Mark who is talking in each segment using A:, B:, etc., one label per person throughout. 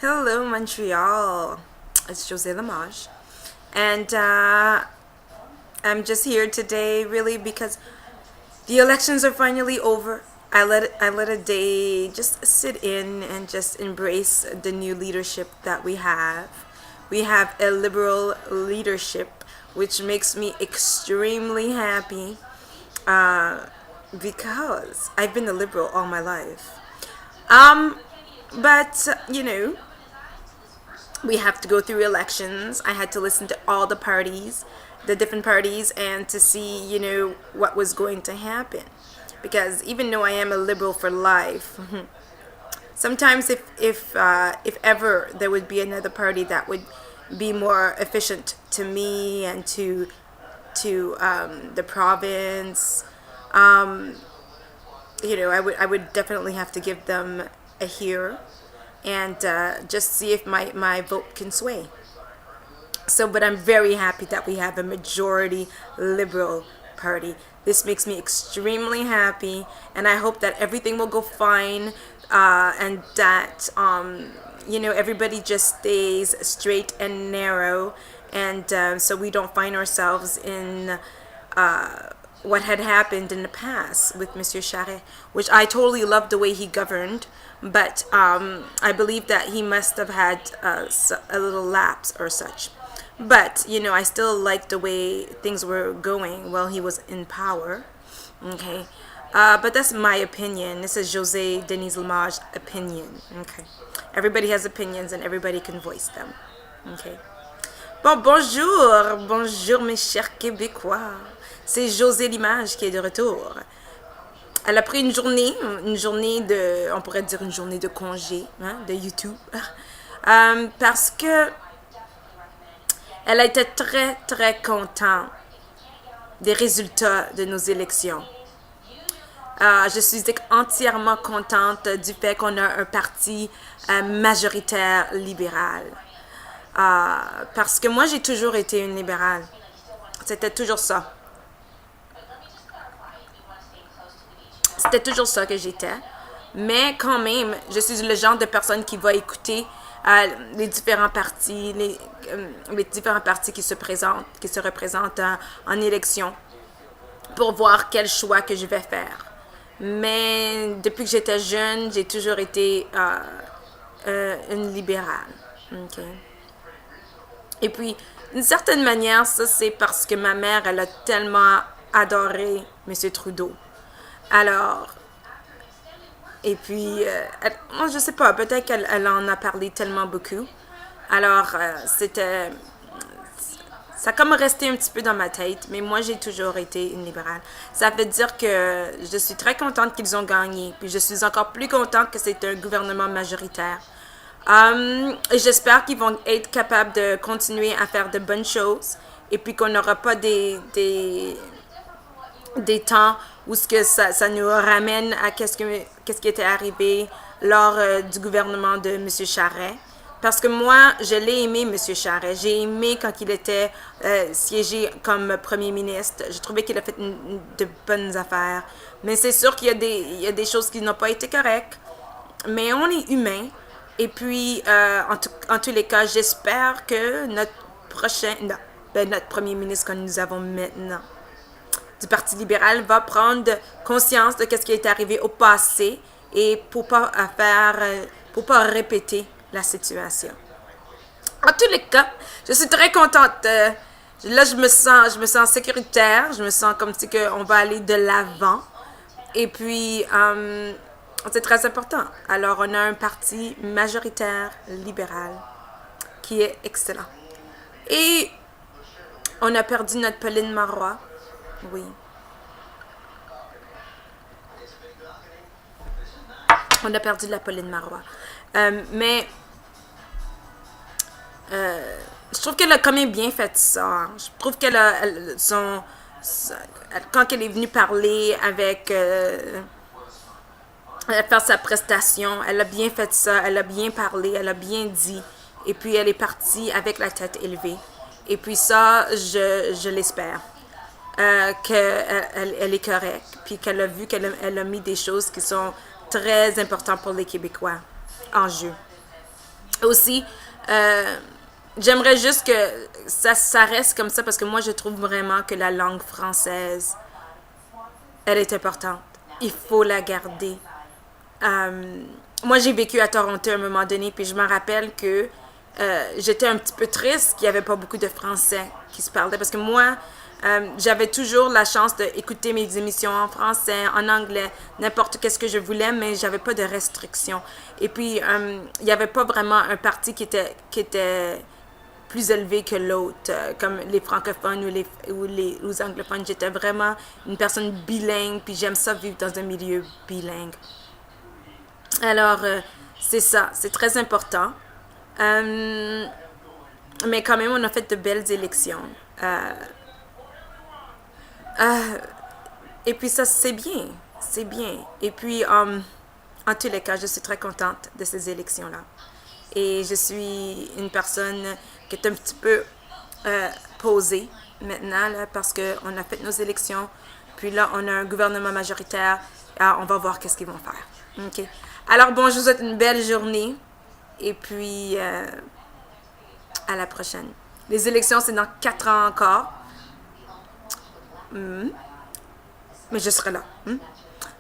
A: Hello, Montreal. It's Jose Lamage, and I'm just here today really because the elections are finally over. I let a day just sit in and just embrace the new leadership that we have. We have a liberal leadership, which makes me extremely happy uh, because I've been a liberal all my life. Um, but we have to go through elections. I had to listen to all the parties, the different parties, and to see, what was going to happen. Because even though I am a liberal for life, sometimes if ever there would be another party that would be more efficient to me and to the province, I would definitely have to give them a hear and just see if my vote can sway. So, but I'm very happy that we have a majority liberal party. This makes me extremely happy, and I hope that everything will go fine, and that everybody just stays straight and narrow, and so we don't find ourselves in what had happened in the past with Monsieur Charest, which I totally loved the way he governed, but I believe that he must have had a little lapse or such. But, I still liked the way things were going while he was in power. Okay. But that's my opinion. This is Jose Denise Lamage's opinion. Okay. Everybody has opinions and everybody can voice them. Okay. Bon, bonjour, bonjour mes chers Québécois. C'est José Limage qui est de retour. Elle a pris une journée de, on pourrait dire une journée de congé, hein, de YouTube, parce que elle a été très, très contente des résultats de nos élections. Je suis entièrement contente du fait qu'on a un parti majoritaire libéral. Parce que moi, j'ai toujours été une libérale. C'était toujours ça. C'était toujours ça que j'étais. Mais quand même, je suis le genre de personne qui va écouter les différents partis, les différents partis qui se représentent en élection pour voir quel choix que je vais faire. Mais depuis que j'étais jeune, j'ai toujours été une libérale. Okay. Et puis, d'une certaine manière, ça c'est parce que ma mère, elle a tellement adoré M. Trudeau. Alors, et puis, moi, je sais pas, peut-être qu'elle en a parlé tellement beaucoup. Alors, ça a comme resté un petit peu dans ma tête, mais moi, j'ai toujours été une libérale. Ça veut dire que je suis très contente qu'ils ont gagné, puis je suis encore plus contente que c'est un gouvernement majoritaire. Et j'espère qu'ils vont être capables de continuer à faire de bonnes choses, et puis qu'on n'aura pas des temps où ce que ça nous ramène à qu'est-ce qui était arrivé lors du gouvernement de M. Charest. Parce que moi, je l'ai aimé, M. Charest. J'ai aimé quand il était siégé comme premier ministre. J'ai trouvé qu'il a fait de bonnes affaires. Mais c'est sûr qu'il y a des choses qui n'ont pas été correctes. Mais on est humain. Et puis, en tous les cas, j'espère que notre premier ministre que nous avons maintenant, du Parti libéral, va prendre conscience de ce qui est arrivé au passé et pour pas répéter la situation. En tous les cas, je suis très contente. Là, je me sens sécuritaire. Je me sens comme si on va aller de l'avant. Et puis, c'est très important. Alors, on a un parti majoritaire libéral qui est excellent. Et on a perdu notre Pauline Marois. Oui. On a perdu la Pauline Marois. Mais je trouve qu'elle a quand même bien fait ça. Je trouve qu'elle a quand elle est venue parler avec faire sa prestation, elle a bien fait ça, elle a bien parlé, elle a bien dit. Et puis elle est partie avec la tête élevée. Et puis ça, je l'espère. Qu'elle est correcte, puis qu'elle a vu qu'elle a mis des choses qui sont très importantes pour les Québécois en jeu. Aussi, euh, j'aimerais juste que ça reste comme ça parce que moi, je trouve vraiment que la langue française, elle est importante. Il faut la garder. Euh, Moi, j'ai vécu à Toronto à un moment donné, puis je me rappelle que j'étais un petit peu triste qu'il n'y avait pas beaucoup de Français qui se parlaient, parce que moi, j'avais toujours la chance d'écouter mes émissions en français, en anglais, n'importe qu'est-ce que je voulais, mais j'avais pas de restrictions. Et puis, il n'y avait pas vraiment un parti qui était plus élevé que l'autre, comme les francophones ou les anglophones. J'étais vraiment une personne bilingue, puis j'aime ça vivre dans un milieu bilingue. Alors, c'est ça, c'est très important. Euh, mais quand même, on a fait de belles élections. Euh, et puis ça, c'est bien, c'est bien. Et puis, en tous les cas, je suis très contente de ces élections-là. Et je suis une personne qui est un petit peu posée maintenant, là, parce qu'on a fait nos élections. Puis là, on a un gouvernement majoritaire. Ah, on va voir qu'est-ce qu'ils vont faire. OK. Alors, bon, je vous souhaite une belle journée. Et puis, à la prochaine. Les élections, c'est dans 4 ans encore. Mais je serai là.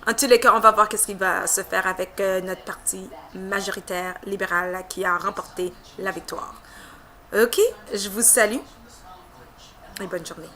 A: En tous les cas, on va voir qu'est-ce qui va se faire avec notre parti majoritaire libéral qui a remporté la victoire. OK, je vous salue et bonne journée.